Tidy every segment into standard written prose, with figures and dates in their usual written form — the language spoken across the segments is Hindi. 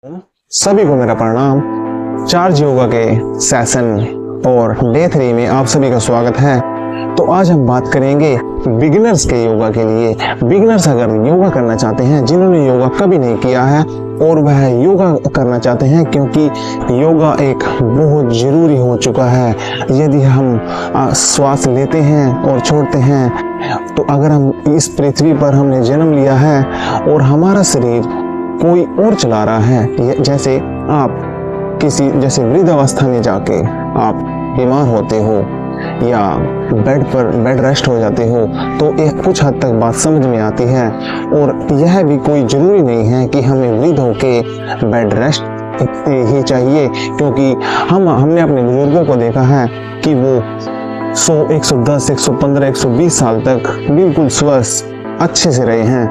सभी को मेरा प्रणाम। चार्ज योगा के सेशन और डे 3 में आप सभी का स्वागत है। तो आज हम बात करेंगे बिगिनर्स के योगा के लिए। बिगिनर्स अगर योगा करना चाहते हैं, जिन्होंने योगा कभी नहीं किया है और वह योगा करना चाहते हैं, क्योंकि योगा एक बहुत ज़रूरी हो चुका है। यदि हम श्वास लेते हैं और छोड़ते हैं, तो अगर हम इस पृथ्वी पर हमने जन्म लिया है और हमारा शरीर कोई और चला रहा है, जैसे आप जैसे वृद्ध अवस्था में जाके आप बीमार होते हो या बेड रेस्ट हो जाते हो, तो एक कुछ हद तक बात समझ में आती है। और यह भी कोई ज़रूरी नहीं है कि हमें वृद्ध होके बेड रेस्ट ही चाहिए, क्योंकि हमने अपने बुजुर्गों को देखा है कि वो 100, 110, 115, 120 साल तक बिल्कुल स्वस्थ अच्छे से रहे हैं।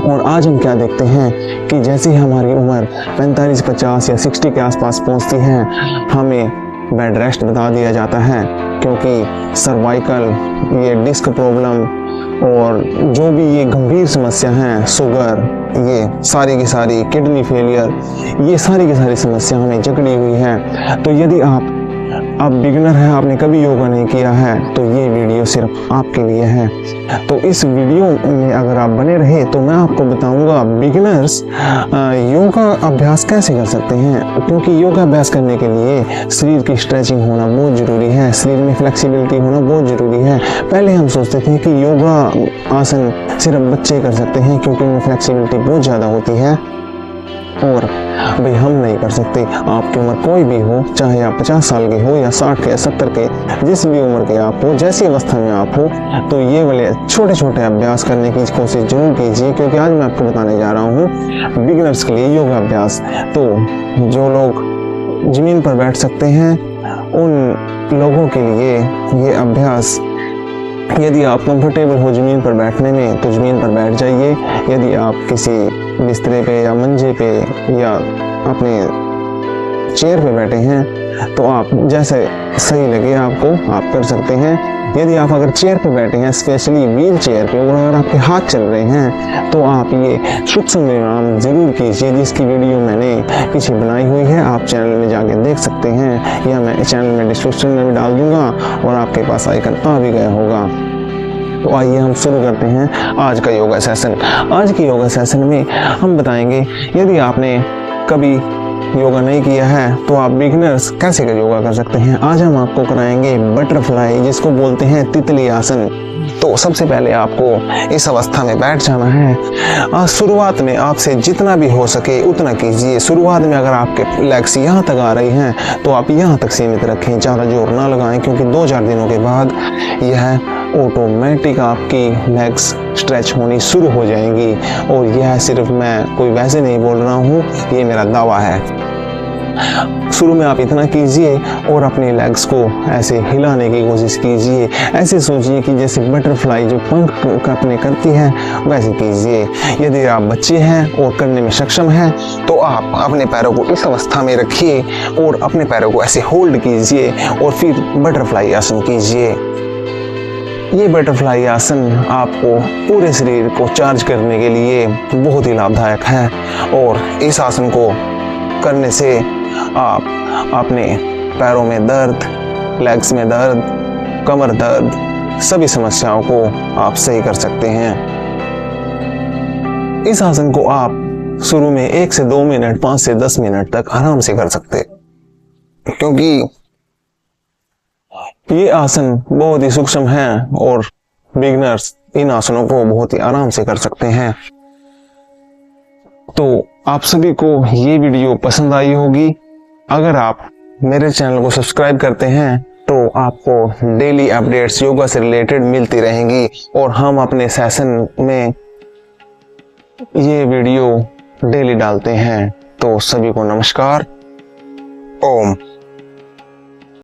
और आज हम क्या देखते हैं कि जैसे ही हमारी उम्र 45, 50 या 60 के आसपास पहुंचती है, हमें बेड रेस्ट बता दिया जाता है, क्योंकि सर्वाइकल, ये डिस्क प्रॉब्लम और जो भी ये गंभीर समस्या हैं, शुगर, ये सारी की सारी किडनी फेलियर, ये सारी की सारी समस्या हमें जकड़ी हुई है। तो यदि आप बिगिनर हैं, आपने कभी योगा नहीं किया है, तो ये वीडियो सिर्फ आपके लिए है। तो इस वीडियो में अगर आप बने रहे तो मैं आपको बताऊंगा बिगिनर्स योगा अभ्यास कैसे कर सकते हैं, क्योंकि योगा अभ्यास करने के लिए शरीर की स्ट्रेचिंग होना बहुत ज़रूरी है, शरीर में फ्लेक्सिबिलिटी होना बहुत ज़रूरी है। पहले हम सोचते थे कि योगा आसन सिर्फ बच्चे कर सकते हैं, क्योंकि उनमें फ्लेक्सिबिलिटी बहुत ज़्यादा होती है और भाई हम नहीं कर सकते। आपकी उम्र कोई भी हो, चाहे आप 50 साल के हो या 60 के, 70 के, जिस भी उम्र के आप हो, जैसी अवस्था में आप हो, तो ये वाले छोटे छोटे अभ्यास करने की कोशिश जरूर कीजिए, क्योंकि आज मैं आपको बताने जा रहा हूँ बिगिनर्स के लिए योगा अभ्यास। तो जो लोग ज़मीन पर बैठ सकते हैं, उन लोगों के लिए ये अभ्यास, यदि आप कंफर्टेबल हो ज़मीन पर बैठने में तो ज़मीन पर बैठ जाइए। यदि आप किसी बिस्तरे पे या मंजे पे या अपने चेयर पे बैठे हैं, तो आप जैसे सही लगे आपको आप कर सकते हैं। यदि आप अगर चेयर पे बैठे हैं, स्पेशली व्हील चेयर पे, और अगर आपके हाथ चल रहे हैं, तो आप ये सूक्ष्म व्यायाम ज़रूर कीजिए, जिसकी वीडियो मैंने पीछे बनाई हुई है, आप चैनल में जाके देख सकते हैं, या मैं चैनल में डिस्क्रिप्शन में भी डाल दूंगा और आपके पास आइकन आ भी गया होगा। तो आइए हम शुरू करते हैं आज का योगा सेशन। आज के योगा सेशन में हम बताएंगे, यदि आपने कभी योगा नहीं किया है तो आप बिगिनर्स कैसे योगा कर सकते हैं। आज हम आपको कराएंगे बटरफ्लाई, जिसको बोलते हैं तितली आसन। तो सबसे पहले आपको इस अवस्था में बैठ जाना है। शुरुआत में आपसे जितना भी हो सके उतना कीजिए। शुरुआत में अगर आपके लेग्स यहाँ तक आ रही हैं तो आप यहाँ तक सीमित रखें, ज़्यादा जोर ना लगाएं, क्योंकि 2-4 दिनों के बाद यह ऑटोमेटिक आपकी लेग्स स्ट्रेच होनी शुरू हो जाएंगी। और यह सिर्फ मैं कोई वैसे नहीं बोल रहा हूँ, ये मेरा दावा है। शुरू में आप इतना कीजिए और अपने लेग्स को ऐसे हिलाने की कोशिश कीजिए। ऐसे सोचिए कि जैसे बटरफ्लाई जो पंख अपने करती है, वैसे कीजिए। यदि आप बच्चे हैं और करने में सक्षम हैं, तो आप अपने पैरों को इस अवस्था में रखिए और अपने पैरों को ऐसे होल्ड कीजिए और फिर बटरफ्लाई आसन कीजिए। ये बटरफ्लाई आसन आपको पूरे शरीर को चार्ज करने के लिए बहुत ही लाभदायक है, और इस आसन को करने से आप अपने पैरों में दर्द, लेग्स में दर्द, कमर दर्द, सभी समस्याओं को आप सही कर सकते हैं। इस आसन को आप शुरू में 1 से 2 मिनट, 5 से 10 मिनट तक आराम से कर सकते, क्योंकि ये आसन बहुत ही सूक्ष्म है और बिगिनर्स इन आसनों को बहुत ही आराम से कर सकते हैं। तो आप सभी को ये वीडियो पसंद आई होगी। अगर आप मेरे चैनल को सब्सक्राइब करते हैं तो आपको डेली अपडेट्स योगा से रिलेटेड मिलती रहेंगी, और हम अपने सेशन में ये वीडियो डेली डालते हैं। तो सभी को नमस्कार। ओम।